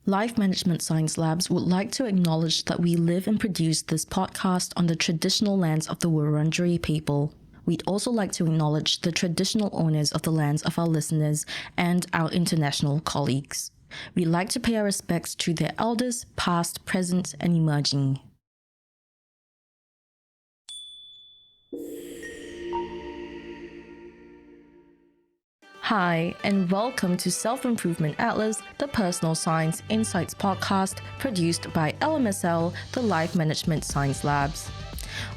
Life Management Science Labs would like to acknowledge that we live and produce this podcast on the traditional lands of the Wurundjeri people. We'd also like to acknowledge the traditional owners of the lands of our listeners and our international colleagues. We'd like to pay our respects to their elders, past, present, and emerging. Hi, and welcome to Self-Improvement Atlas, the Personal Science Insights podcast produced by LMSL, the Life Management Science Labs.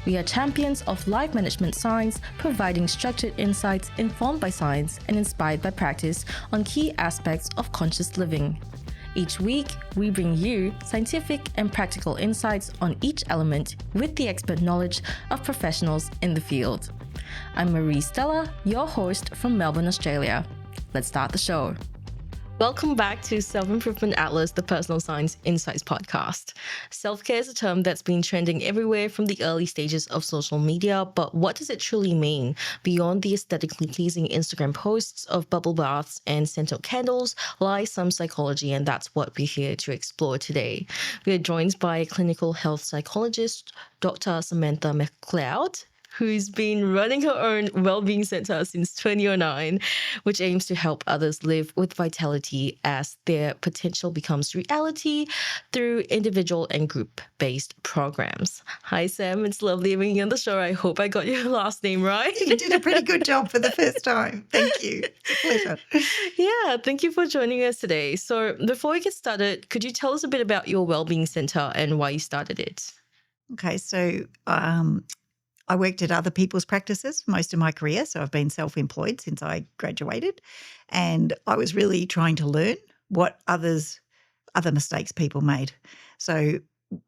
We are champions of life management science, providing structured insights informed by science and inspired by practice on key aspects of conscious living. Each week, we bring you scientific and practical insights on each element with the expert knowledge of professionals in the field. I'm Marie Stella, your host from Melbourne, Australia. Let's start the show. Welcome back to Self-Improvement Atlas, the Personal Science Insights podcast. Self-care is a term that's been trending everywhere from the early stages of social media, but what does it truly mean? Beyond the aesthetically pleasing Instagram posts of bubble baths and scented candles lies some psychology, and that's what we're here to explore today. We are joined by clinical health psychologist, Dr. Samantha McLeod, who's been running her own wellbeing center since 2009, which aims to help others live with vitality as their potential becomes reality through individual and group-based programs. Hi, Sam. It's lovely having you on the show. I hope I got your last name right. You did a pretty good job for the first time. Thank you. It's a pleasure. Yeah, thank you for joining us today. So before we get started, could you tell us a bit about your wellbeing center and why you started it? Okay, so I worked at other people's practices most of my career, so I've been self-employed since I graduated, and I was really trying to learn what other mistakes people made. So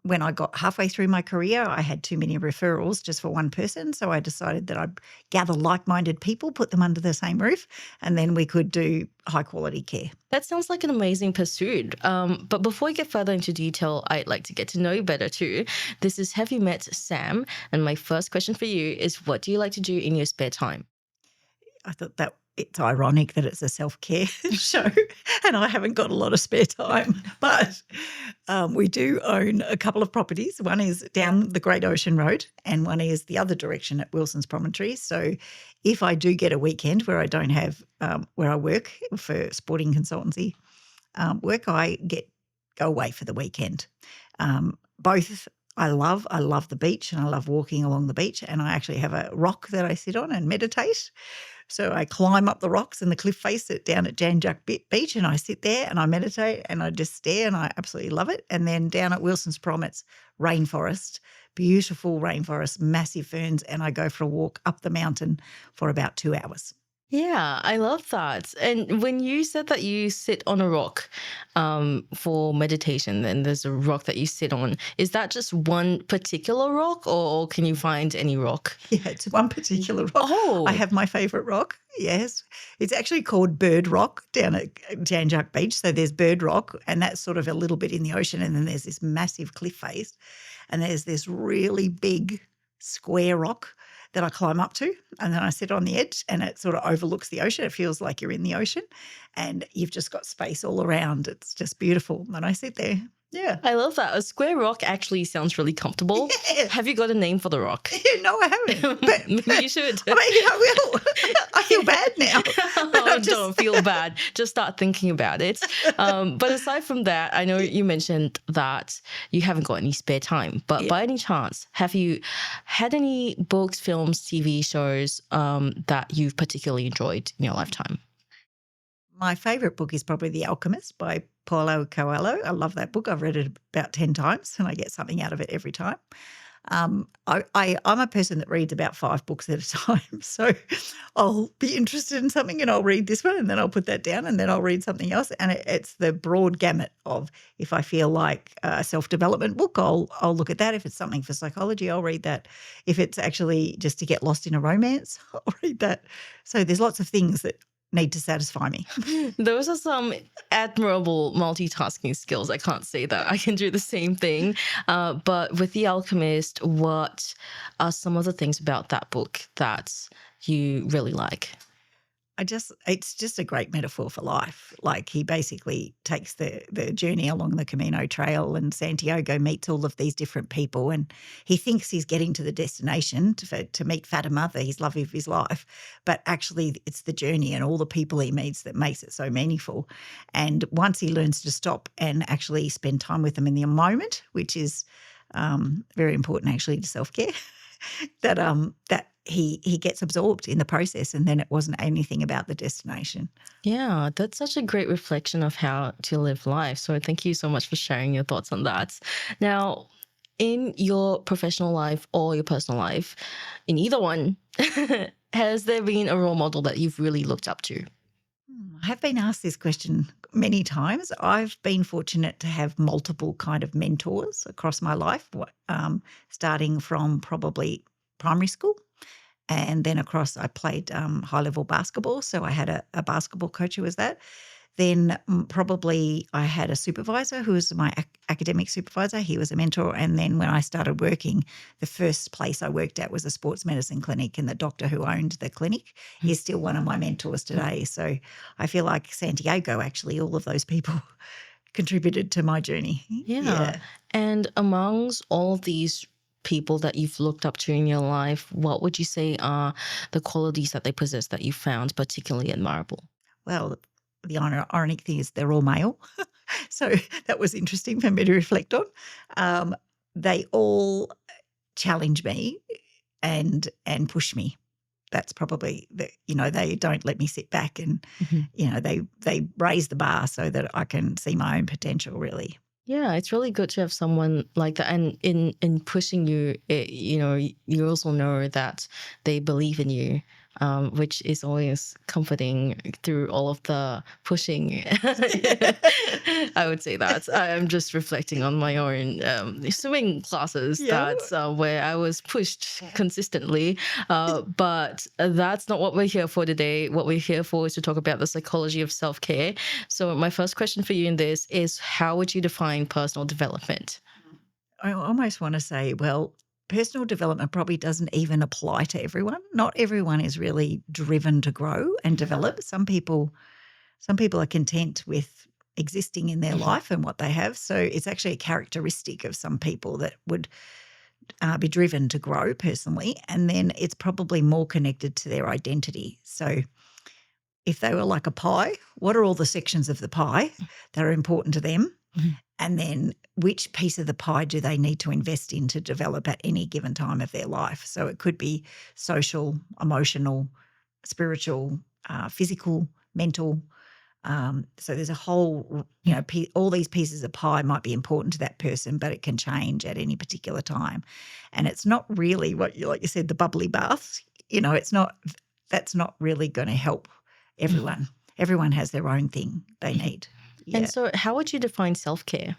when I got halfway through my career, I had too many referrals just for one person, so I decided that I'd gather like-minded people, put them under the same roof, and then we could do high-quality care. That sounds like an amazing pursuit. But before we get further into detail, I'd like to get to know you better too. This is Have You Met Sam? And my first question for you is, what do you like to do in your spare time? I thought that it's ironic that it's a self-care show and I haven't got a lot of spare time. But we do own a couple of properties. One is down the Great Ocean Road and one is the other direction at Wilson's Promontory. So if I do get a weekend where I don't have where I work for sporting consultancy work, I go away for the weekend. Both I love the beach and I love walking along the beach, and I actually have a rock that I sit on and meditate. So I climb up the rocks and the cliff face down at Jan Juc Beach, and I sit there and I meditate and I just stare, and I absolutely love it. And then down at Wilson's Prom, it's rainforest, beautiful rainforest, massive ferns, and I go for a walk up the mountain for about 2 hours. Yeah, I love that. And when you said that you sit on a rock for meditation, then there's a rock that you sit on. Is that just one particular rock, or can you find any rock? Yeah, it's one particular rock. Oh. I have my favourite rock, yes. It's actually called Bird Rock down at Jan Juc Beach. So there's Bird Rock, and that's sort of a little bit in the ocean, and then there's this massive cliff face, and there's this really big square rock that I climb up to, and then I sit on the edge and it sort of overlooks the ocean. It feels like you're in the ocean and you've just got space all around. It's just beautiful. And I sit there. Yeah. I love that. A square rock actually sounds really comfortable. Yeah. Have you got a name for the rock? No, I haven't. But Maybe you should. I mean, I will. I feel bad now. Don't feel bad. Just start thinking about it. But aside from that, I know you mentioned that you haven't got any spare time. But by any chance, have you had any books, films, TV shows that you've particularly enjoyed in your lifetime? My favourite book is probably The Alchemist by Paulo Coelho. I love that book. I've read it about 10 times and I get something out of it every time. I'm a person that reads about 5 books at a time. So I'll be interested in something and I'll read this one and then I'll put that down and then I'll read something else. And it's the broad gamut of, if I feel like a self-development book, I'll look at that. If it's something for psychology, I'll read that. If it's actually just to get lost in a romance, I'll read that. So there's lots of things that need to satisfy me. Those are some admirable multitasking skills. I can't say that I can do the same thing. But with The Alchemist, what are some of the things about that book that you really like? it's just a great metaphor for life. Like he basically takes the journey along the Camino Trail, and Santiago meets all of these different people, and he thinks he's getting to the destination to meet Fatima, his love of his life. But actually it's the journey and all the people he meets that makes it so meaningful. And once he learns to stop and actually spend time with them in the moment, which is very important actually to self-care, that he gets absorbed in the process, and then it wasn't anything about the destination. Yeah, that's such a great reflection of how to live life. So thank you so much for sharing your thoughts on that. Now, in your professional life or your personal life, in either one, has there been a role model that you've really looked up to? I have been asked this question many times. I've been fortunate to have multiple kind of mentors across my life, starting from probably primary school. And then across, I played high-level basketball, so I had a basketball coach who was that. Then probably I had a supervisor who was my academic supervisor. He was a mentor. And then when I started working, the first place I worked at was a sports medicine clinic, and the doctor who owned the clinic is still one of my mentors today. So I feel like Santiago, actually, all of those people contributed to my journey. Yeah. And amongst all of these people that you've looked up to in your life, what would you say are the qualities that they possess that you found particularly admirable? Well, the ironic thing is they're all male. So that was interesting for me to reflect on. They all challenge me and push me. That's probably they don't let me sit back, and they raise the bar so that I can see my own potential, really. Yeah, it's really good to have someone like that. And in pushing you, you also know that they believe in you, which is always comforting through all of the pushing. I would say that. I'm just reflecting on my own swimming classes. Yeah. That's where I was pushed consistently. But that's not what we're here for today. What we're here for is to talk about the psychology of self-care. So my first question for you in this is, how would you define personal development? I almost want to say, well, personal development probably doesn't even apply to everyone. Not everyone is really driven to grow and develop. Some people are content with existing in their life and what they have. So it's actually a characteristic of some people that would be driven to grow personally. And then it's probably more connected to their identity. So if they were like a pie, what are all the sections of the pie that are important to them? Mhm. And then which piece of the pie do they need to invest in to develop at any given time of their life? So it could be social, emotional, spiritual, physical, mental. So there's a whole, all these pieces of pie might be important to that person, but it can change at any particular time. And it's not really like you said, the bubbly bath, that's not really going to help everyone. Everyone has their own thing they need. Yeah. And so how would you define self-care?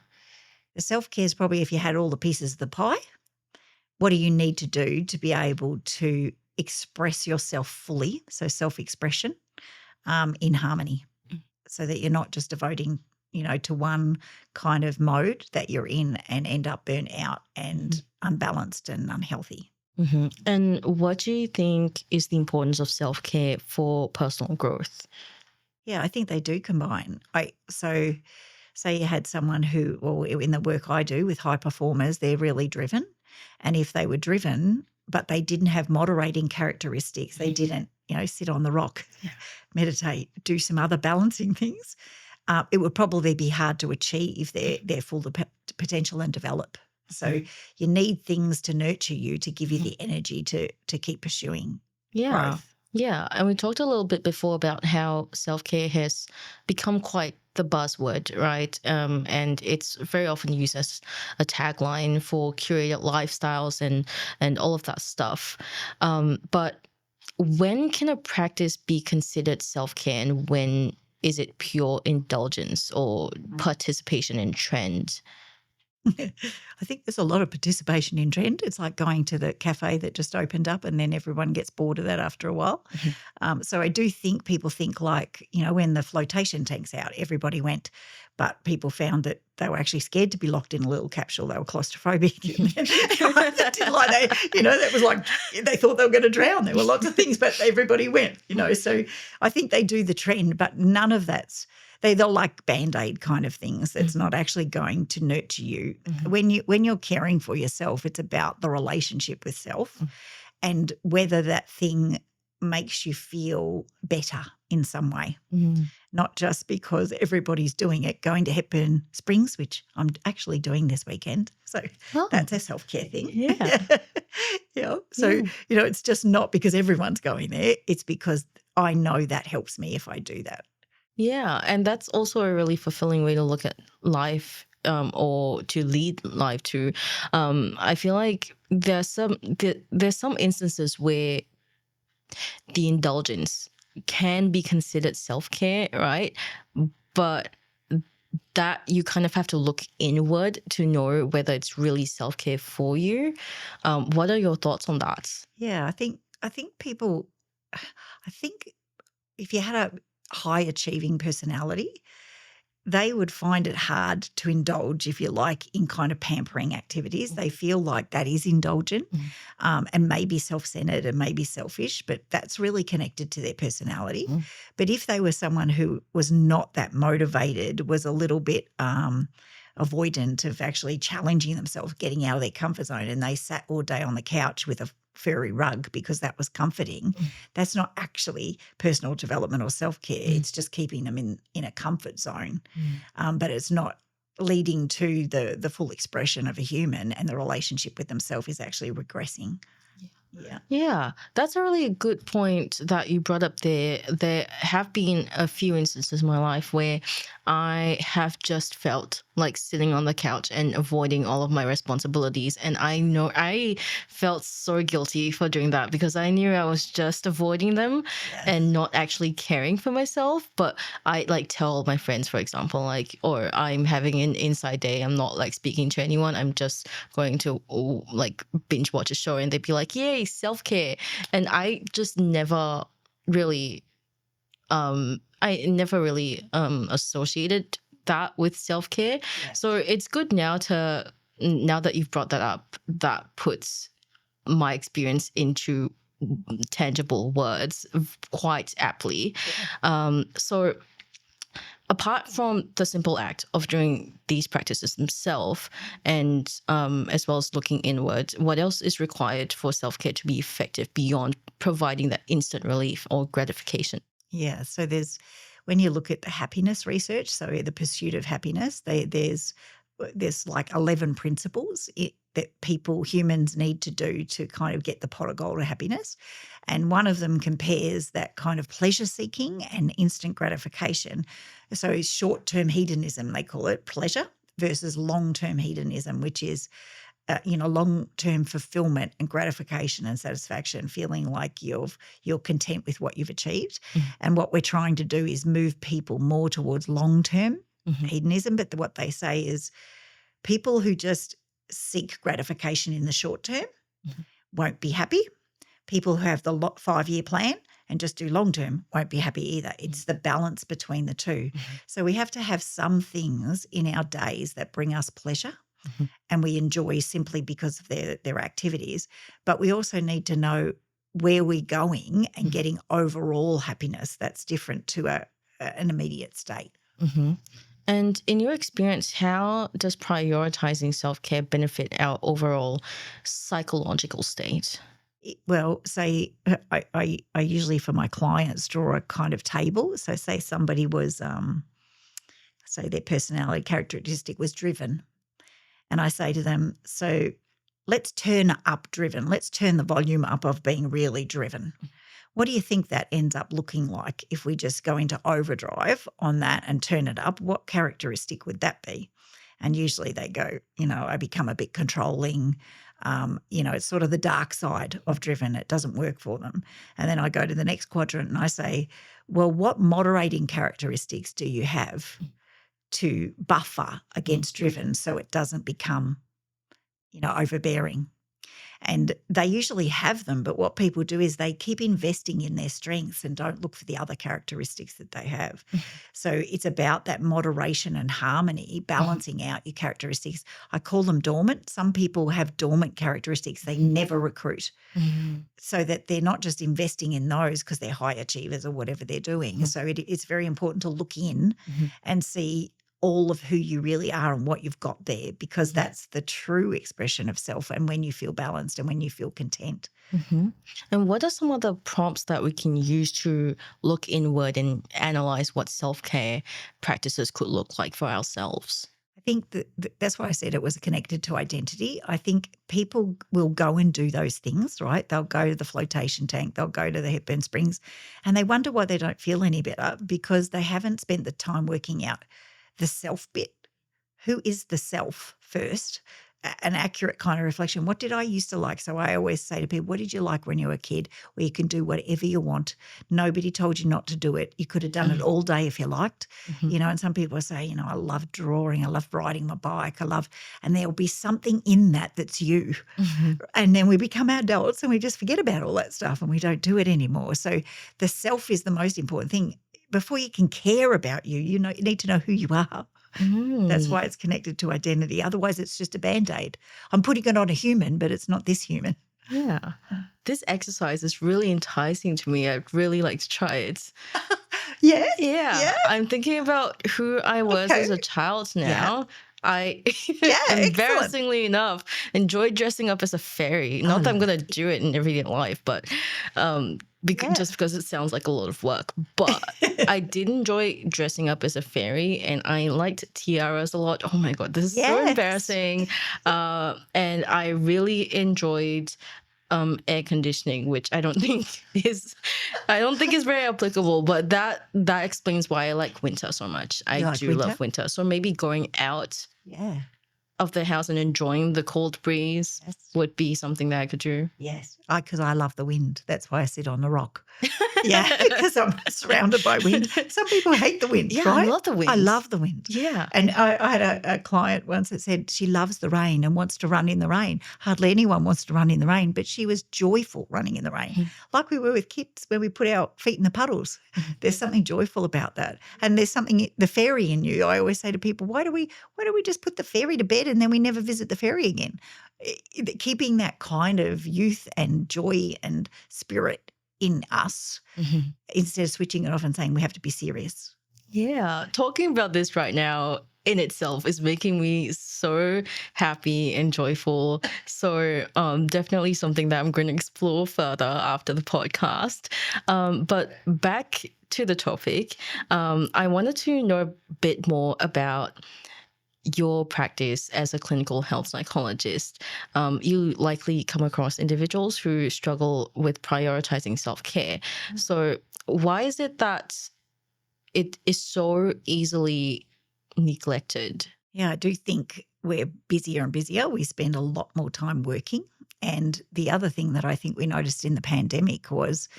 The self-care is probably if you had all the pieces of the pie, what do you need to do to be able to express yourself fully, so self-expression, in harmony, so that you're not just devoting, to one kind of mode that you're in and end up burnt out and unbalanced and unhealthy. Mm-hmm. And what do you think is the importance of self-care for personal growth? Yeah, I think they do combine. So say you had someone who, well, in the work I do with high performers, they're really driven. And if they were driven, but they didn't have moderating characteristics, they didn't, sit on the rock, meditate, do some other balancing things, it would probably be hard to achieve their full potential and develop. So you need things to nurture you to give you the energy to keep pursuing growth. Yeah. And we talked a little bit before about how self-care has become quite the buzzword, right? And it's very often used as a tagline for curated lifestyles and all of that stuff. But when can a practice be considered self-care, and when is it pure indulgence or participation in trend? I think there's a lot of participation in trend. It's like going to the cafe that just opened up and then everyone gets bored of that after a while. So I do think people think like, when the flotation tank's out, everybody went. but people found that they were actually scared to be locked in a little capsule. They were claustrophobic. And they didn't like that was like they thought they were going to drown. There were lots of things, but everybody went, So I think they do the trend, but none of that's they're like Band-Aid kind of things. That's not actually going to nurture you. When you're caring for yourself, it's about the relationship with self and whether that thing makes you feel better in some way. Not just because everybody's doing it, going to Hepburn Springs, which I'm actually doing this weekend. So that's a self-care thing. Yeah. Yeah. So, it's just not because everyone's going there. It's because I know that helps me if I do that. Yeah, and that's also a really fulfilling way to look at life, or to lead life too. I feel like there's some instances where the indulgence can be considered self-care, right? But that you kind of have to look inward to know whether it's really self-care for you. What are your thoughts on that? Yeah, I think people, I think if you had a high achieving personality, they would find it hard to indulge, if you like, in kind of pampering activities. They feel like that is indulgent and maybe self-centered and maybe selfish, but that's really connected to their personality. But if they were someone who was not that motivated, was a little bit avoidant of actually challenging themselves, getting out of their comfort zone, and they sat all day on the couch with a furry rug because that was comforting, that's not actually personal development or self-care. It's just keeping them in a comfort zone. But it's not leading to the full expression of a human, and the relationship with themselves is actually regressing. Yeah, that's a really good point that you brought up there. There have been a few instances in my life where I have just felt like sitting on the couch and avoiding all of my responsibilities. And I know I felt so guilty for doing that because I knew I was just avoiding them and not actually caring for myself. But I like tell my friends, for example, like, or I'm having an inside day. I'm not like speaking to anyone. I'm just going to like binge watch a show, and they'd be like, yay, self-care. And I just never really associated that with self-care. So it's good now that you've brought that up, that puts my experience into tangible words quite aptly. So apart from the simple act of doing these practices themselves and as well as looking inward, what else is required for self-care to be effective beyond providing that instant relief or gratification? Yeah, so when you look at the happiness research, so the pursuit of happiness, there's like 11 principles that humans need to do to kind of get the pot of gold of happiness. And one of them compares that kind of pleasure seeking and instant gratification. So short-term hedonism, they call it, pleasure, versus long-term hedonism, which is long-term fulfillment and gratification and satisfaction, feeling like you're content with what you've achieved. And what we're trying to do is move people more towards long-term hedonism. But what they say is people who just seek gratification in the short term won't be happy. People who have the 5-year plan and just do long-term won't be happy either. It's the balance between the two. So we have to have some things in our days that bring us pleasure and we enjoy simply because of their activities. But we also need to know where we're going and getting overall happiness that's different to an immediate state. And in your experience, how does prioritizing self-care benefit our overall psychological state? Well, say I usually for my clients draw a kind of table. So say somebody was, say their personality characteristic was driven. And I say to them, so let's turn up driven. Let's turn the volume up of being really driven. What do you think that ends up looking like if we just go into overdrive on that and turn it up? What characteristic would that be? And usually they go, I become a bit controlling. It's sort of the dark side of driven. It doesn't work for them. And then I go to the next quadrant and I say, well, what moderating characteristics do you have to buffer against driven so it doesn't become, overbearing? And they usually have them, but what people do is they keep investing in their strengths and don't look for the other characteristics that they have. So it's about that moderation and harmony, balancing out your characteristics. I call them dormant. Some people have dormant characteristics they never recruit, so that they're not just investing in those because they're high achievers or whatever they're doing. So it's very important to look in and see all of who you really are and what you've got there, because that's the true expression of self, and when you feel balanced and when you feel content. And what are some of the prompts that we can use to look inward and analyze what self-care practices could look like for ourselves? I think that's why I said it was connected to identity. I think people will go and do those things, right? They'll go to the flotation tank, they'll go to the Hepburn Springs, and they wonder why they don't feel any better, because they haven't spent the time working out the self bit. Who is the self first? An accurate kind of reflection. What did I used to like? So I always say to people, what did you like when you were a kid, where you can do whatever you want? Nobody told you not to do it. You could have done it all day if you liked, and some people say, I love drawing, I love riding my bike, and there'll be something in that that's you. And then we become adults and we just forget about all that stuff and we don't do it anymore. So the self is the most important thing. Before you can care about you need to know who you are. That's why it's connected to identity. Otherwise, it's just a Band-Aid. I'm putting it on a human, but it's not this human. Yeah. This exercise is really enticing to me. I'd really like to try it. Yeah. I'm thinking about who I was as a child now. I, embarrassingly enough, enjoy dressing up as a fairy. Not that I'm going to do it in everyday life, but just because it sounds like a lot of work. But I did enjoy dressing up as a fairy, and I liked tiaras a lot. Oh my God, this is so embarrassing. And I really enjoyed air conditioning, which I don't think is very applicable, but that explains why I like winter so much. I do love winter. So maybe going out of the house and enjoying the cold breeze would be something that I could do. Yes, because I love the wind. That's why I sit on the rock. Because I'm surrounded by wind. Some people hate the wind, right? I love the wind. I love the wind. Yeah. And I had a client once that said she loves the rain and wants to run in the rain. Hardly anyone wants to run in the rain, but she was joyful running in the rain, like we were with kids when we put our feet in the puddles. There's something joyful about that. And there's something, the fairy in you. I always say to people, why do we just put the fairy to bed and then we never visit the fairy again? Keeping that kind of youth and joy and spirit in us instead of switching it off and saying we have to be serious. Yeah. Talking about this right now in itself is making me so happy and joyful. So definitely something that I'm going to explore further after the podcast. But back to the topic, I wanted to know a bit more about your practice as a clinical health psychologist. You likely come across individuals who struggle with prioritizing self-care. So why is it that it is so easily neglected? Yeah, I do think we're busier and busier. We spend a lot more time working. And the other thing that I think we noticed in the pandemic was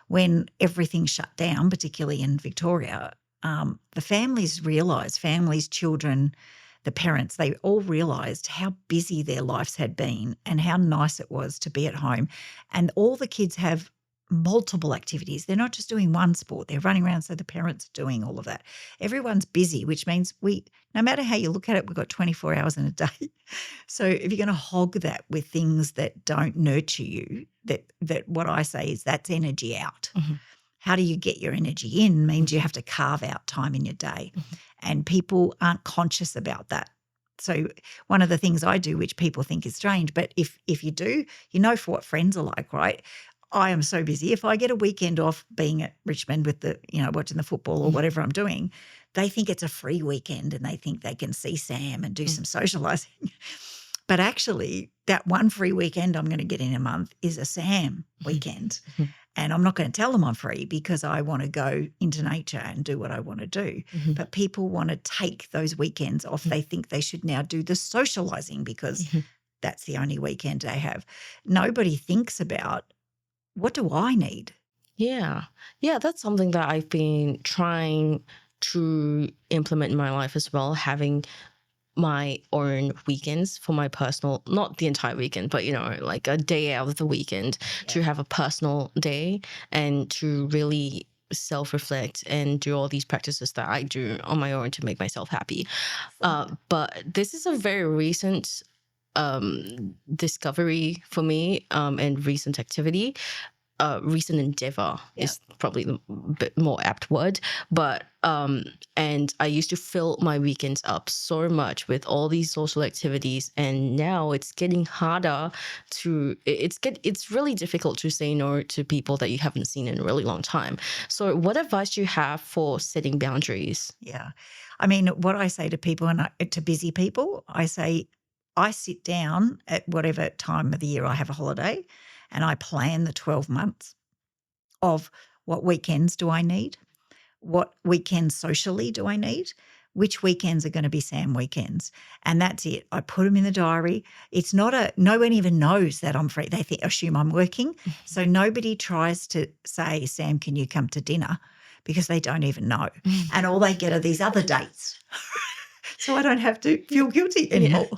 when everything shut down, particularly in Victoria, the families, children, the parents, they all realised how busy their lives had been and how nice it was to be at home. And all the kids have multiple activities. They're not just doing one sport. They're running around, so the parents are doing all of that. Everyone's busy, which means no matter how you look at it, we've got 24 hours in a day. So if you're going to hog that with things that don't nurture you, that what I say is that's energy out. How do you get your energy in means you have to carve out time in your day. And people aren't conscious about that. So one of the things I do, which people think is strange, but if you do, for what friends are like, right? I am so busy. If I get a weekend off being at Richmond with watching the football or whatever I'm doing, they think it's a free weekend and they think they can see Sam and do some socialising. But actually, that one free weekend I'm going to get in a month is a Sam weekend. And I'm not going to tell them I'm free because I want to go into nature and do what I want to do. But people want to take those weekends off. They think they should now do the socialising because that's the only weekend they have. Nobody thinks about, what do I need? Yeah. Yeah, that's something that I've been trying to implement in my life as well, having my own weekends for my personal, not the entire weekend, but, like a day out of the weekend to have a personal day and to really self-reflect and do all these practices that I do on my own to make myself happy. But this is a very recent discovery for me and recent activity. Recent endeavor is probably the bit more apt word, but and I used to fill my weekends up so much with all these social activities, and now it's getting harder it's really difficult to say no to people that you haven't seen in a really long time. So what advice do you have for setting boundaries? Yeah. I mean, what I say to people to busy people, I say I sit down at whatever time of the year I have a holiday and I plan the 12 months of what weekends do I need, what weekends socially do I need, which weekends are going to be Sam weekends. And that's it. I put them in the diary. It's not no one even knows that I'm free. They assume I'm working. So nobody tries to say, Sam, can you come to dinner? Because they don't even know. And all they get are these other dates. So I don't have to feel guilty anymore.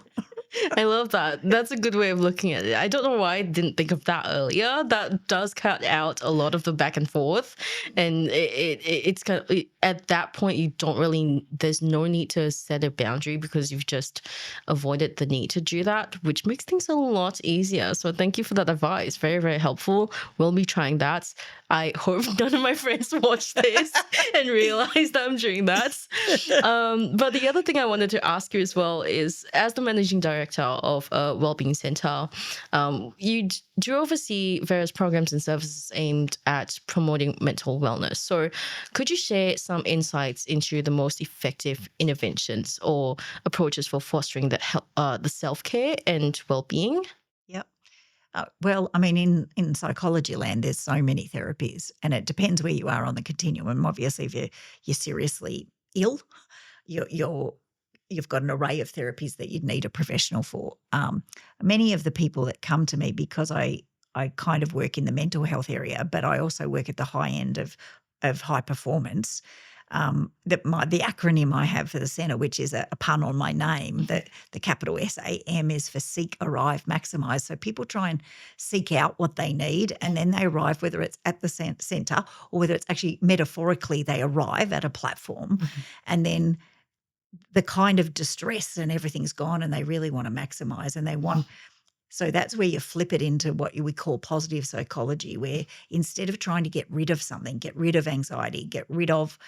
I love that. That's a good way of looking at it. I don't know why I didn't think of that earlier. That does cut out a lot of the back and forth. And it's kind of, at that point, there's no need to set a boundary because you've just avoided the need to do that, which makes things a lot easier. So thank you for that advice. Very, very helpful. We'll be trying that. I hope none of my friends watch this and realize that I'm doing that. But the other thing I wanted to ask you as well is, as the managing director of a wellbeing center, you do oversee various programs and services aimed at promoting mental wellness. So could you share some insights into the most effective interventions or approaches for fostering the self-care and wellbeing? Yep. Well, I mean, in psychology land, there's so many therapies, and it depends where you are on the continuum. Obviously, if you're seriously ill, you've got an array of therapies that you'd need a professional for. Many of the people that come to me, because I kind of work in the mental health area, but I also work at the high end of high performance. The acronym I have for the centre, which is a pun on my name, that the capital SAM is for seek, arrive, maximise. So people try and seek out what they need, and then they arrive, whether it's at the centre or whether it's actually metaphorically they arrive at a platform, and then the kind of distress and everything's gone and they really want to maximise and they want. So that's where you flip it into what we call positive psychology, where instead of trying to get rid of something, get rid of anxiety, get rid of,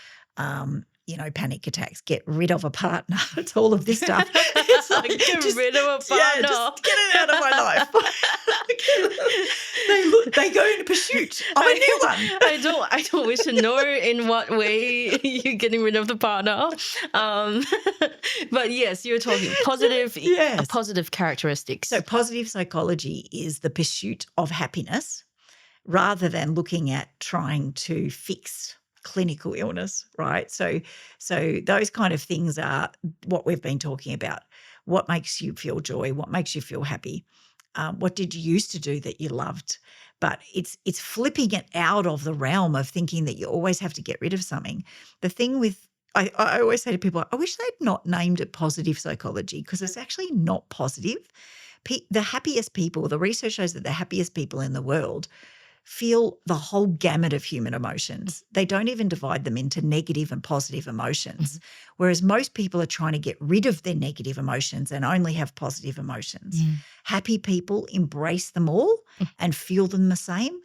panic attacks, get rid of a partner. It's all of this stuff. It's like, get rid of a partner. Yeah, just get it out of my life. They go in pursuit of a new one. I don't wish to know in what way you're getting rid of the partner. But yes, you're talking positive, positive characteristics. So positive psychology is the pursuit of happiness rather than looking at trying to fix clinical illness, right? So those kind of things are what we've been talking about. What makes you feel joy? What makes you feel happy? What did you used to do that you loved? But it's flipping it out of the realm of thinking that you always have to get rid of something. The thing with I always say to people, I wish they'd not named it positive psychology, because it's actually not positive. The happiest people, the research shows that the happiest people in the world feel the whole gamut of human emotions. They don't even divide them into negative and positive emotions, whereas most people are trying to get rid of their negative emotions and only have positive emotions. Happy people embrace them all and feel them the same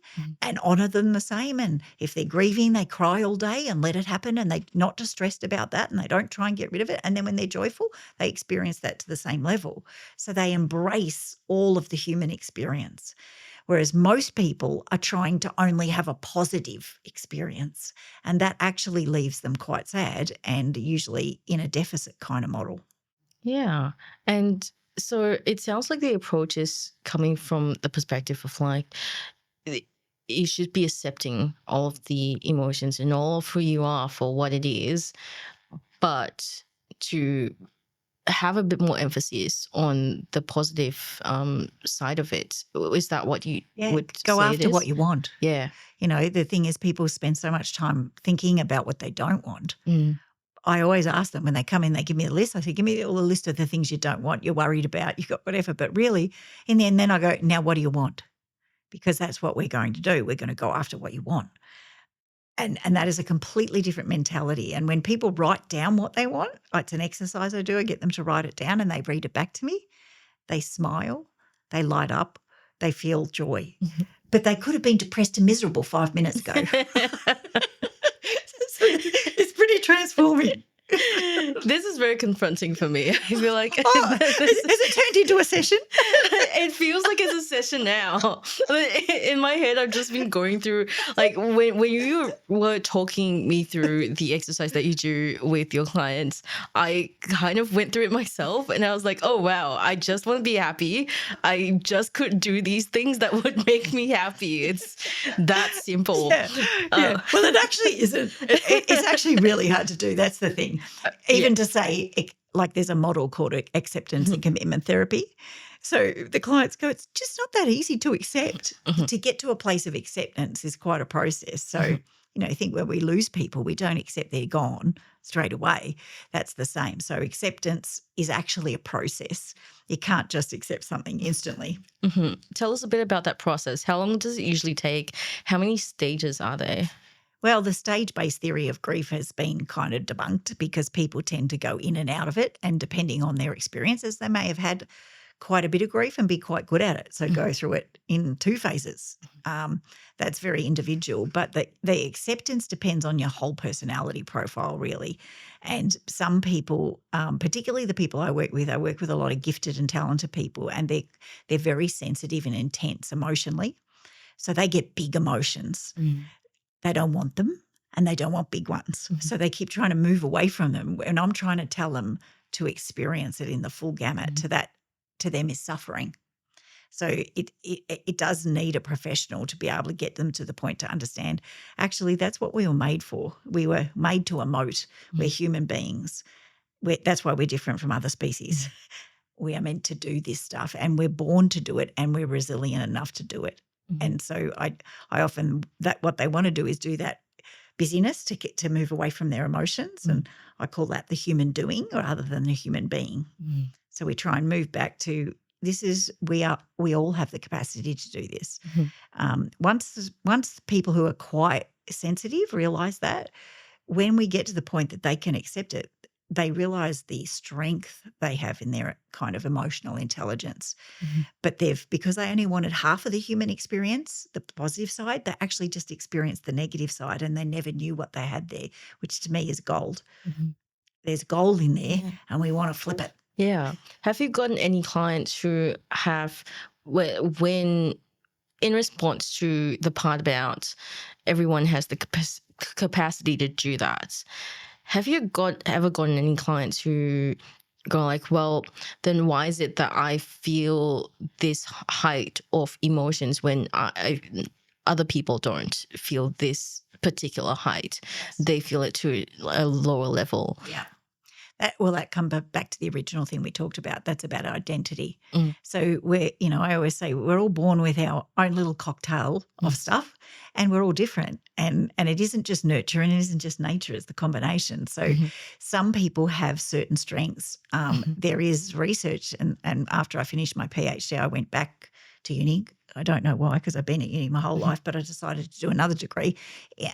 and honour them the same. And if they're grieving, they cry all day and let it happen, and they're not distressed about that, and they don't try and get rid of it. And then when they're joyful, they experience that to the same level. So they embrace all of the human experience. Whereas most people are trying to only have a positive experience, and that actually leaves them quite sad and usually in a deficit kind of model. Yeah. And so it sounds like the approach is coming from the perspective of like, you should be accepting all of the emotions and all of who you are for what it is, but to have a bit more emphasis on the positive side of it. Is that what you would go say after what you want? Yeah. The thing is, people spend so much time thinking about what they don't want I always ask them when they come in, they give me a list. I say, give me all a list of the things you don't want, you're worried about, you've got whatever. But really, in the end, then I go, now what do you want? Because that's what we're going to do. We're going to go after what you want. And that is a completely different mentality. And when people write down what they want, it's an exercise I do. I get them to write it down and they read it back to me. They smile, they light up, they feel joy. But they could have been depressed and miserable 5 minutes ago. So it's pretty transforming. This is very confronting for me. I feel like has it turned into a session? It feels like it's a session now. In my head, I've just been going through, like, when you were talking me through the exercise that you do with your clients, I kind of went through it myself and I was like, oh, wow, I just want to be happy. I just could do these things that would make me happy. It's that simple. Yeah. Well, it actually isn't. It's actually really hard to do. That's the thing. Even to say, like, there's a model called acceptance and commitment therapy. So the clients go, it's just not that easy to accept. To get to a place of acceptance is quite a process. So, I think when we lose people, we don't accept they're gone straight away. That's the same. So acceptance is actually a process. You can't just accept something instantly. Tell us a bit about that process. How long does it usually take? How many stages are there? Well, the stage-based theory of grief has been kind of debunked because people tend to go in and out of it, and depending on their experiences, they may have had quite a bit of grief and be quite good at it. So go through it in 2 phases. That's very individual, but the acceptance depends on your whole personality profile, really. And some people, particularly the people I work with a lot of gifted and talented people, and they're very sensitive and intense emotionally. So they get big emotions. They don't want them and they don't want big ones. So they keep trying to move away from them. And I'm trying to tell them to experience it in the full gamut. To them is suffering. So it does need a professional to be able to get them to the point to understand, actually, that's what we were made for. We were made to emote. We're human beings. That's why we're different from other species. We are meant to do this stuff and we're born to do it and we're resilient enough to do it. And so I often, what they want to do is do that busyness to get to move away from their emotions. And I call that the human doing rather than the human being. So we try and move back to we all have the capacity to do this. Once people who are quite sensitive realize that, when we get to the point that they can accept it, they realize the strength they have in their kind of emotional intelligence. But because they only wanted half of the human experience, the positive side, they actually just experienced the negative side and they never knew what they had there, which to me is gold. There's gold in there and we want to flip it. Yeah. Have you gotten any clients who have, when in response to the part about everyone has the capacity to do that, have you ever gotten any clients who go like, well, then why is it that I feel this height of emotions when other people don't feel this particular height? They feel it to a lower level. Yeah. That comes back to the original thing we talked about. That's about identity. So I always say we're all born with our own little cocktail of stuff and we're all different. And it isn't just nurture and it isn't just nature, it's the combination. So some people have certain strengths. There is research and after I finished my PhD, I went back to uni. I don't know why, because I've been at uni my whole life, but I decided to do another degree,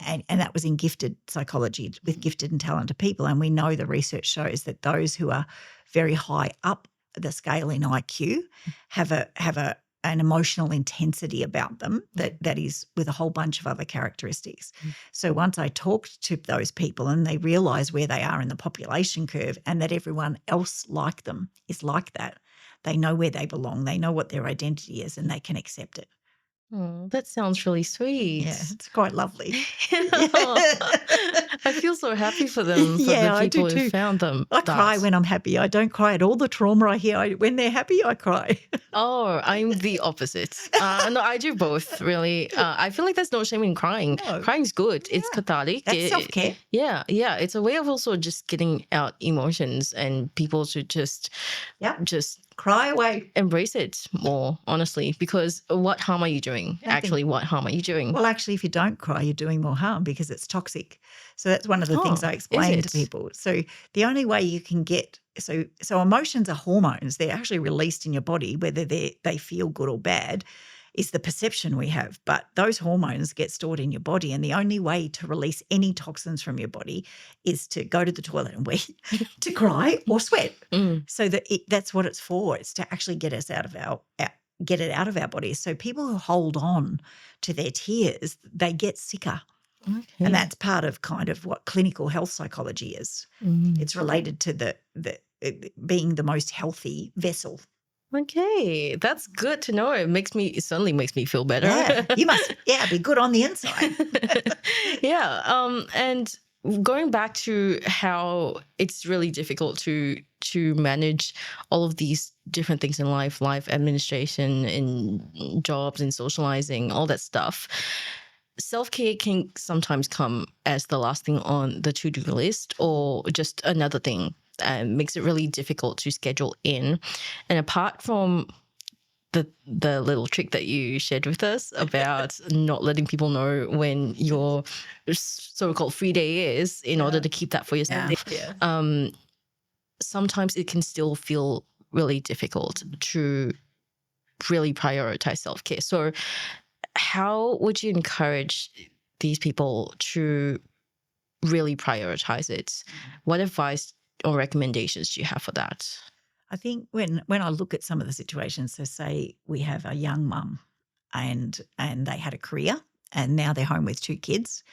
and that was in gifted psychology with gifted and talented people. And we know the research shows that those who are very high up the scale in IQ have an emotional intensity about them that is with a whole bunch of other characteristics. So once I talked to those people and they realise where they are in the population curve and that everyone else like them is like that, they know where they belong, they know what their identity is, and they can accept it. Oh, that sounds really sweet. Yeah, it's quite lovely. I feel so happy for them, for the people who found them. I cry when I'm happy. I don't cry at all the trauma I hear. When they're happy, I cry. Oh, I'm the opposite. No, I do both, really. I feel like there's no shame in crying. No. Crying's good. It's cathartic. That's self-care. Yeah. It's a way of also just getting out emotions and people to just Cry away. Embrace it more, honestly, because what harm are you doing? Actually, what harm are you doing? Well, actually, if you don't cry, you're doing more harm because it's toxic. So that's one of the things I explain to people. So the only way you can get so emotions are hormones. They're actually released in your body, whether they feel good or bad, is the perception we have. But those hormones get stored in your body, and the only way to release any toxins from your body is to go to the toilet and wee, to cry or sweat. So that's what it's for. It's to actually get us out of get it out of our bodies. So people who hold on to their tears, they get sicker. Okay. And that's part of kind of what clinical health psychology is. It's related to the being the most healthy vessel. Okay, that's good to know. It certainly makes me feel better. Yeah, you must be good on the inside. And going back to how it's really difficult to manage all of these different things in life administration, in jobs, in socializing, all that stuff. Self-care can sometimes come as the last thing on the to-do list or just another thing. Makes it really difficult to schedule in. And apart from the little trick that you shared with us about not letting people know when your so-called free day is in order to keep that for yourself, sometimes it can still feel really difficult to really prioritize self-care. So how would you encourage these people to really prioritize it? What advice or recommendations do you have for that? I think when I look at some of the situations, so say we have a young mum and they had a career and now they're home with 2 kids,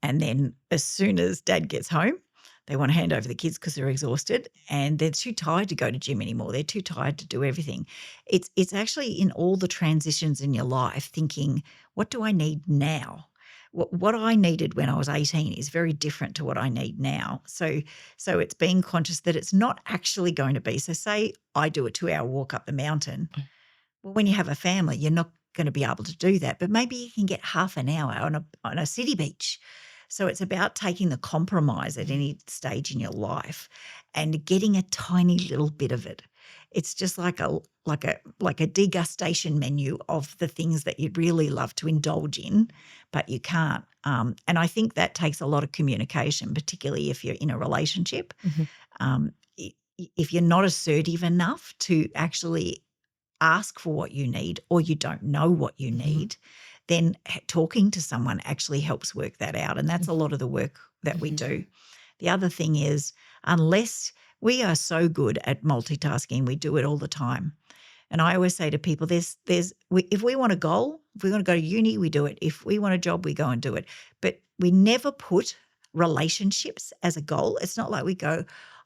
and then as soon as dad gets home, they want to hand over the kids because they're exhausted and they're too tired to go to gym anymore. They're too tired to do everything. It's actually in all the transitions in your life thinking, what do I need now? What I needed when I was 18 is very different to what I need now. So it's being conscious that it's not actually going to be. So say I do a 2-hour walk up the mountain. Well, when you have a family, you're not going to be able to do that. But maybe you can get half an hour on a city beach. So it's about taking the compromise at any stage in your life and getting a tiny little bit of it. It's just like a degustation menu of the things that you'd really love to indulge in, but you can't. And I think that takes a lot of communication, particularly if you're in a relationship. If you're not assertive enough to actually ask for what you need or you don't know what you need, then talking to someone actually helps work that out. And that's a lot of the work that we do. The other thing is, unless we are so good at multitasking, we do it all the time. And I always say to people, if we want a goal, if we want to go to uni, we do it. If we want a job, we go and do it. But we never put relationships as a goal. It's not like we go,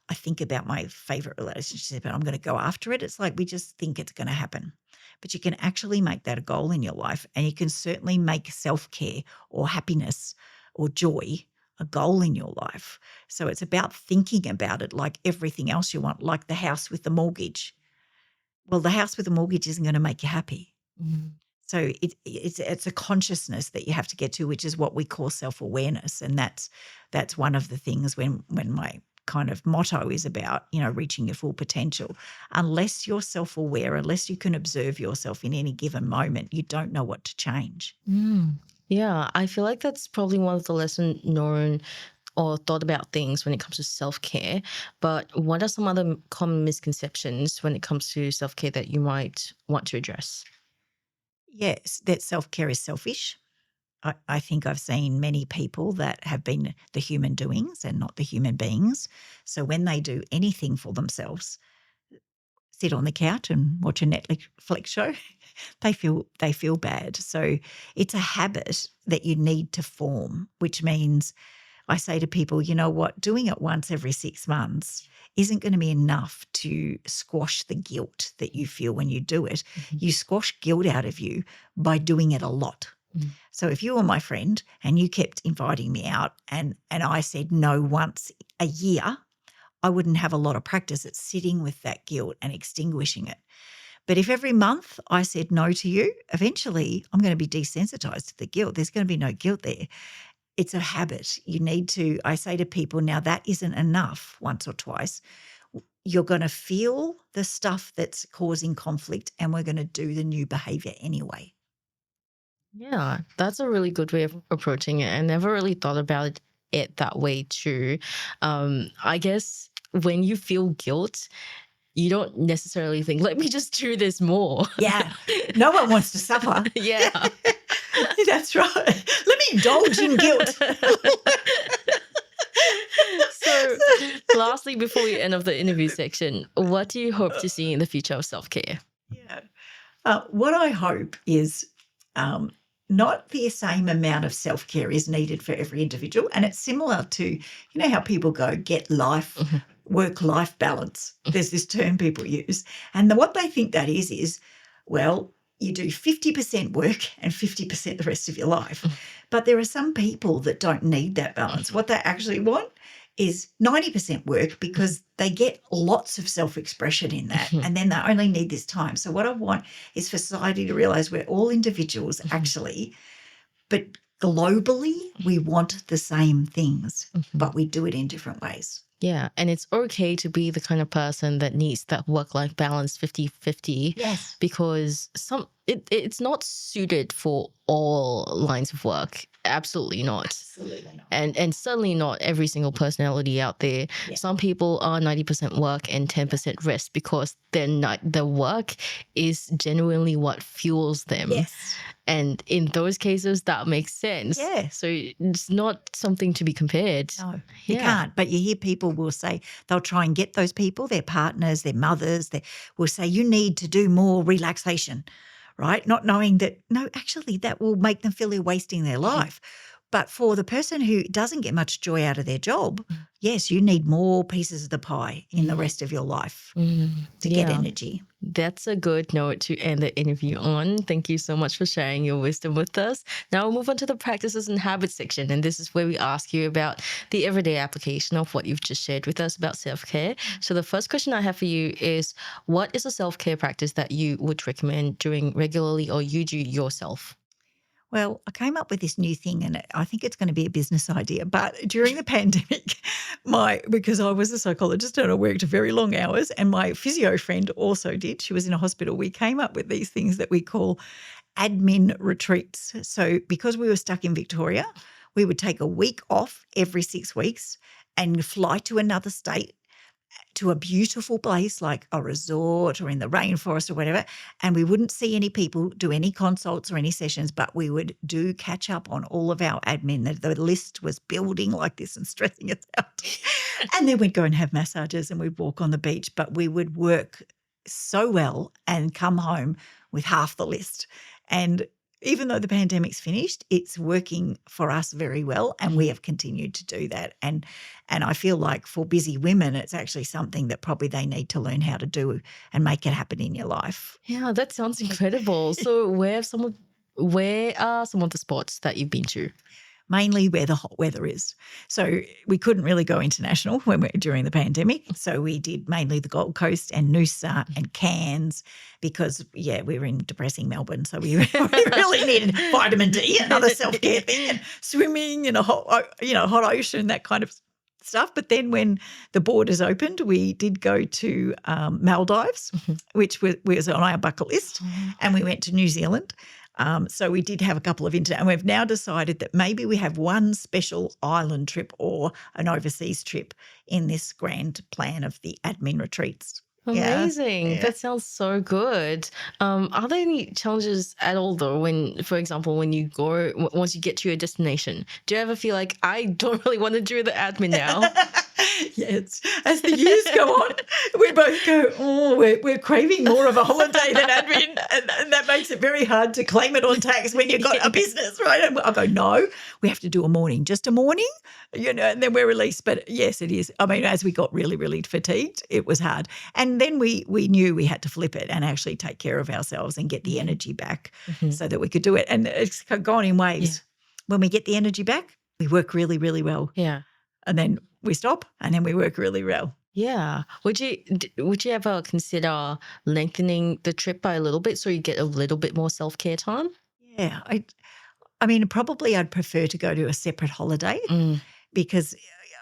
I think about my favorite relationship and I'm going to go after it. It's like we just think it's going to happen. But you can actually make that a goal in your life, and you can certainly make self-care or happiness or joy a goal in your life. So it's about thinking about it like everything else you want, like the house with the mortgage. Well, the house with the mortgage isn't going to make you happy. So it's a consciousness that you have to get to, which is what we call self-awareness. And that's one of the things when my kind of motto is about, reaching your full potential. Unless you're self-aware, unless you can observe yourself in any given moment, you don't know what to change. Yeah, I feel like that's probably one of the lesson known or thought about things when it comes to self-care. But what are some other common misconceptions when it comes to self-care that you might want to address? Yes, that self-care is selfish. I think I've seen many people that have been the human doings and not the human beings. So when they do anything for themselves, sit on the couch and watch a Netflix show, they feel bad. So it's a habit that you need to form, which means I say to people, you know what, doing it once every 6 months isn't going to be enough to squash the guilt that you feel when you do it. You squash guilt out of you by doing it a lot. So if you were my friend and you kept inviting me out and I said no once a year, I wouldn't have a lot of practice at sitting with that guilt and extinguishing it. But if every month I said no to you, eventually I'm going to be desensitized to the guilt. There's going to be no guilt there. It's a habit. You need to, I say to people, now that isn't enough once or twice. you're going to feel the stuff that's causing conflict, and we're going to do the new behavior anyway. Yeah, that's a really good way of approaching it. I never really thought about it that way too. I guess when you feel guilt, you don't necessarily think, let me just do this more. Yeah. No one wants to suffer. Yeah. That's right. Let me indulge in guilt. So, lastly, before we end of the interview section, what do you hope to see in the future of self-care? Yeah. What I hope is not the same amount of self-care is needed for every individual. And it's similar to, how people go get life, work-life balance. There's this term people use. And what they think that is, well, you do 50% work and 50% the rest of your life. But there are some people that don't need that balance. What they actually want is 90% work because they get lots of self-expression in that, and then they only need this time. So what I want is for society to realise we're all individuals actually, but globally we want the same things, but we do it in different ways. Yeah, and it's okay to be the kind of person that needs that work-life balance 50-50. Yes. Because it's not suited for all lines of work. Absolutely not. Absolutely not. And certainly not every single personality out there. Yeah. Some people are 90% work and 10% rest because the work is genuinely what fuels them. Yes. And in those cases, that makes sense. Yeah. So it's not something to be compared. No, you can't. But you hear people will say, they'll try and get those people, their partners, their mothers, they will say, you need to do more relaxation, right? Not knowing that, no, actually that will make them feel they're wasting their life. But for the person who doesn't get much joy out of their job, yes, you need more pieces of the pie in the rest of your life to get energy. That's a good note to end the interview on. Thank you so much for sharing your wisdom with us. Now we'll move on to the practices and habits section. And this is where we ask you about the everyday application of what you've just shared with us about self-care. So the first question I have for you is, what is a self-care practice that you would recommend doing regularly or you do yourself? Well, I came up with this new thing and I think it's going to be a business idea. But during the pandemic, because I was a psychologist and I worked very long hours, and my physio friend also did, she was in a hospital, we came up with these things that we call admin retreats. So because we were stuck in Victoria, we would take a week off every 6 weeks and fly to another state, to a beautiful place like a resort or in the rainforest or whatever, and we wouldn't see any people, do any consults or any sessions, but we would do catch up on all of our admin. The list was building like this and stressing us out. And then we'd go and have massages and we'd walk on the beach, but we would work so well and come home with half the list. And even though the pandemic's finished, it's working for us very well, and we have continued to do that. And I feel like for busy women, it's actually something that probably they need to learn how to do and make it happen in your life. Yeah, that sounds incredible. So where are some of the spots that you've been to? Mainly where the hot weather is. So we couldn't really go international during the pandemic. So we did mainly the Gold Coast and Noosa and Cairns because, we were in depressing Melbourne. So we really needed vitamin D, another self-care thing, and swimming in a hot ocean, that kind of stuff. But then when the borders opened, we did go to Maldives, which was on our bucket list, and we went to New Zealand. So we did have a couple of and we've now decided that maybe we have one special island trip or an overseas trip in this grand plan of the admin retreats. Amazing. Yeah. That sounds so good. Are there any challenges at all though for example, when you go, once you get to your destination, do you ever feel like, I don't really want to do the admin now? Yes. As the years go on, we both go, we're craving more of a holiday than admin. And that makes it very hard to claim it on tax when you've got a business, right? And I go, no, we have to do a morning, just a morning, and then we're released. But yes, it is. I mean, as we got really, really fatigued, it was hard. And then we knew we had to flip it and actually take care of ourselves and get the energy back so that we could do it. And it's gone in waves. Yeah. When we get the energy back, we work really, really well. Yeah. And then we stop and then we work really well. Yeah. Would you ever consider lengthening the trip by a little bit so you get a little bit more self-care time? Yeah. I mean, probably I'd prefer to go to a separate holiday because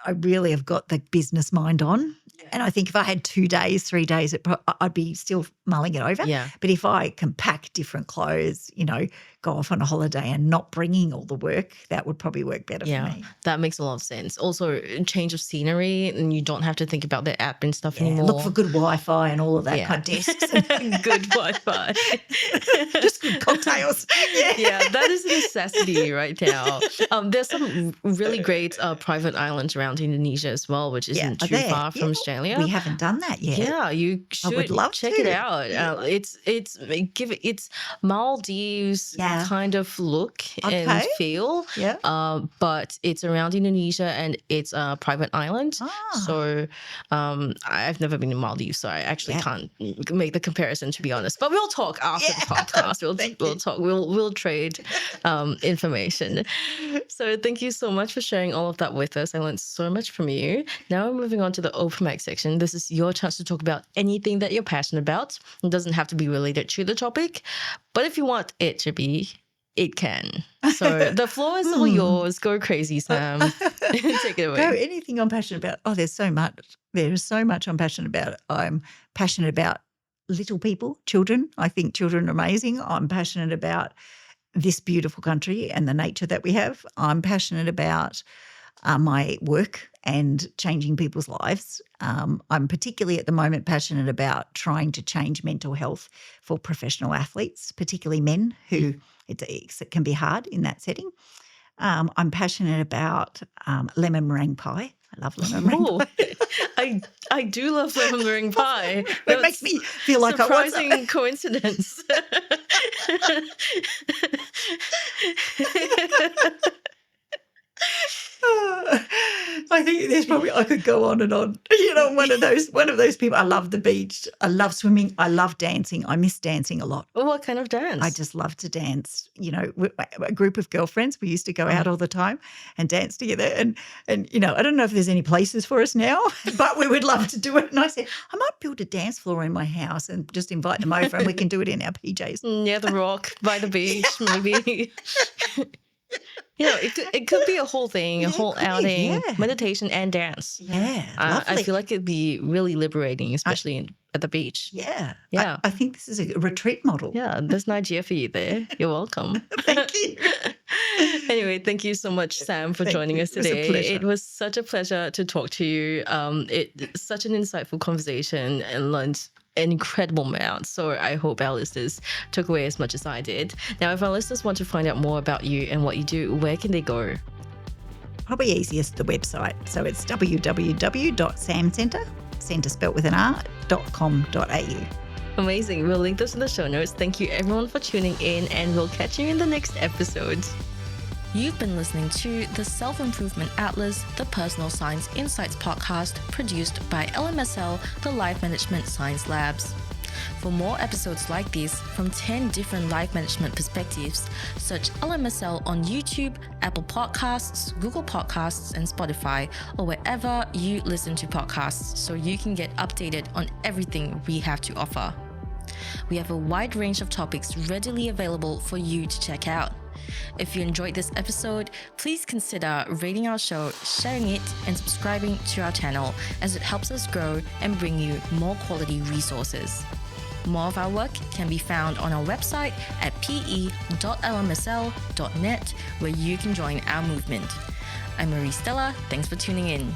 I really have got the business mind on. And I think if I had 2 days, 3 days, I'd be still mulling it over. Yeah. But if I can pack different clothes, go off on a holiday and not bringing all the work, that would probably work better for me. That makes a lot of sense. Also, change of scenery, and you don't have to think about the admin stuff Yeah, anymore. look for good Wi-Fi and all of that kind of desks. Good Wi-Fi. Just good cocktails. Yeah, that is a necessity right now. There's some really great private islands around Indonesia as well, which isn't too far from Australia. We haven't done that yet. Yeah, you should. I would love check to. it out. It's Maldives kind of look and feel. Yeah. But it's around Indonesia and it's a private island. So I've never been to Maldives, so I actually can't make the comparison, to be honest. But we'll talk after the podcast. We'll talk. We'll trade information. So thank you so much for sharing all of that with us. I learned so much from you. Now we're moving on to the open mic section. This is your chance to talk about anything that you're passionate about. It doesn't have to be related to the topic, but if you want it to be, it can. So the floor is all yours. Go crazy, Sam. Take it away. Go, anything I'm passionate about. Oh, there's so much. There's so much I'm passionate about. I'm passionate about little people, children. I think children are amazing. I'm passionate about this beautiful country and the nature that we have. I'm passionate about my work and changing people's lives. I'm particularly at the moment passionate about trying to change mental health for professional athletes, particularly men who it can be hard in that setting. I'm passionate about lemon meringue pie. I love lemon meringue pie. I do love lemon meringue pie. It makes me feel like surprising coincidence. I think there's probably I could go on and on. One of those people. I love the beach. I love swimming. I love dancing. I miss dancing a lot. What kind of dance? I just love to dance. A group of girlfriends. We used to go out all the time and dance together. And I don't know if there's any places for us now, but we would love to do it. And I said, I might build a dance floor in my house and just invite them over, and we can do it in our PJs. Near the rock, by the beach, maybe. It could be a whole thing, a whole outing, meditation and dance. Yeah, I feel like it'd be really liberating, especially at the beach. Yeah. Yeah. I think this is a retreat model. Yeah, there's an idea for you there. You're welcome. Thank you. Anyway, thank you so much, Sam, for joining us today. It was such a pleasure to talk to you. It's such an insightful conversation and learned an incredible amount. So I hope our listeners took away as much as I did. Now, if our listeners want to find out more about you and what you do, where can they go? Probably easiest the website. So it's www.samcenter, centre spelt with an r.com.au. Amazing. We'll link those in the show notes. Thank you everyone for tuning in, and we'll catch you in the next episode. You've been listening to the Self-Improvement Atlas, the Personal Science Insights podcast produced by LMSL, the Life Management Science Labs. For more episodes like these from 10 different life management perspectives, search LMSL on YouTube, Apple Podcasts, Google Podcasts, and Spotify, or wherever you listen to podcasts, so you can get updated on everything we have to offer. We have a wide range of topics readily available for you to check out. If you enjoyed this episode, please consider rating our show, sharing it, and subscribing to our channel, as it helps us grow and bring you more quality resources. More of our work can be found on our website at pe.lmsl.net, where you can join our movement. I'm Marie Stella. Thanks for tuning in.